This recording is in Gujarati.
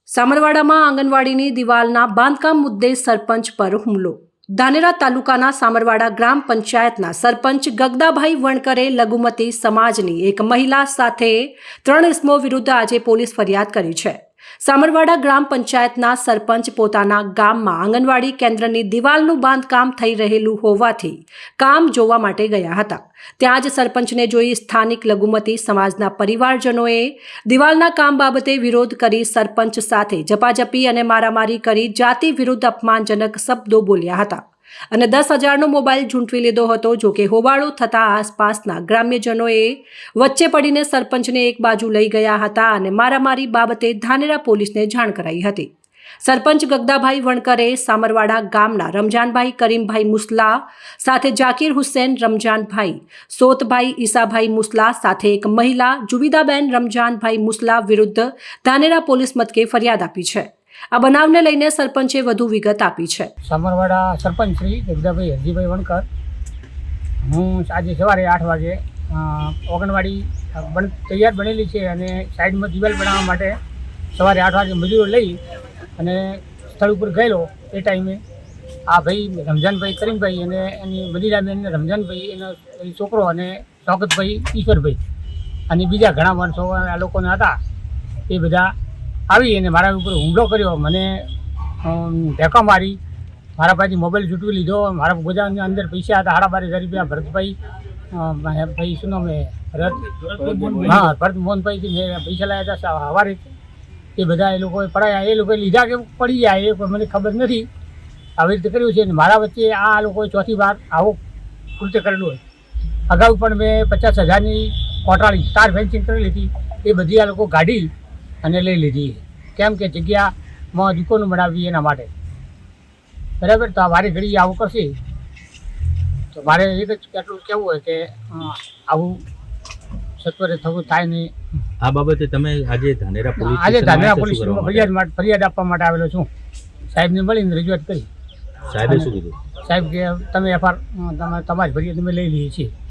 સામરવાડામાં આંગણવાડીની દિવાલના બાંધકામ મુદ્દે સરપંચ પર હુમલો। ધાનેરા તાલુકાના સામરવાડા ગ્રામ પંચાયતના સરપંચ ગગદાભાઈ વણકરે લઘુમતી સમાજની એક મહિલા સાથે 3 ઇસમો વિરુદ્ધ આજે પોલીસ ફરિયાદ કરી છે। સામરવાડા ગ્રામ પંચાયતના સરપંચ પોતાના ગામમાં આંગણવાડી કેન્દ્રની દિવાલનું બાંધકામ થઈ રહેલું હોવાથી કામ જોવા માટે ગયા હતા। ત્યાં જ સરપંચને જોઈ સ્થાનિક લઘુમતી સમાજના પરિવારજનોએ દિવાલના કામ બાબતે વિરોધ કરી સરપંચ સાથે ઝપાઝપી અને મારામારી કરી જાતિ વિરુદ્ધ અપમાનજનક શબ્દો બોલ્યા હતા અને 10,000નો મોબાઈલ ઝૂંટવી લીધો હતો। જો કે હોબાળો થતાં આસપાસના ગ્રામ્યજનોએ વચ્ચે પડીને સરપંચને એક બાજુ લઈ ગયા હતા અને મારામારી બાબતે ધાનેરા પોલીસને જાણ કરાઈ હતી। સરપંચ ગગદાભાઈ વણકરે સામરવાડા ગામના રમજાનભાઈ કરીમભાઈ મુસલા સાથે જાકીર હુસેન રમજાનભાઈ, સોતભાઈ ઈસાભાઈ મુસલા સાથે એક મહિલા જુબીદાબેન રમજાનભાઈ મુસલા વિરુદ્ધ ધાનેરા પોલીસ મથકે ફરિયાદ આપી છે। આ બનાવને લઈને સરપંચે વધુ વિગત આપી છે। સામરવાડા સરપંચ શ્રી ગગદાભાઈ હરજીભાઈ વણકર, હું આજે સવારે 8 વાગે આંગણવાડી તૈયાર બનેલી છે અને સાઈડમાં દિવાલ બનાવવા માટે સવારે 8 વાગે મજૂરો લઈ અને સ્થળ ઉપર ગયેલો। એ ટાઈમે આ ભાઈ રમજાનભાઈ કરીમભાઈ અને એની મદીરાબેન રમજાનભાઈ એનો છોકરો અને શોકતભાઈ ઈશ્વરભાઈ અને બીજા ઘણા માણસો આ લોકોને હતા, એ બધા આવી અને મારા ઉપર હુમલો કર્યો। મને ધક્કા મારી, મારા પાસેથી મોબાઈલ ઝૂંટવી લીધો। મારા ગોદામની અંદર પૈસા હતા 12,500 રૂપિયા। ભરતભાઈ ભાઈ શું નામ ભરત મોહનભાઈથી મેં પૈસા લાવ્યા હતા સવારે, એ બધા એ લોકોએ પડાયા। એ લોકોએ લીધા કે પડી ગયા એ મને ખબર નથી, આવી રીતે કર્યું છે। મારા વચ્ચે આ લોકોએ ચોથી વાર આવું કૃત્ય કરેલું હોય। અગાઉ પણ મેં 50,000ની કોટાળી તાર ફેન્સિંગ કરેલી હતી, એ બધી આ લોકો કાઢી અને લઈ લીધી, કેમ કે જગ્યામાં દુકાનો બનાવવી એના માટે। બરાબર, તો આ વારે ઘડી આવું કરશે તો મારે એક જ એટલું કહેવું હોય કે આવું સત્વરે થવું થાય નહીં। આ બાબતે તમે આજે ધાનેરા પોલીસમાં ફરિયાદ આપવા માટે આવેલો છું। સાહેબને મળીને રજૂઆત કરી। સાહેબે શું કીધું? સાહેબ કે તમે તમારી ફરિયાદ અમે લઈ લઈએ છીએ।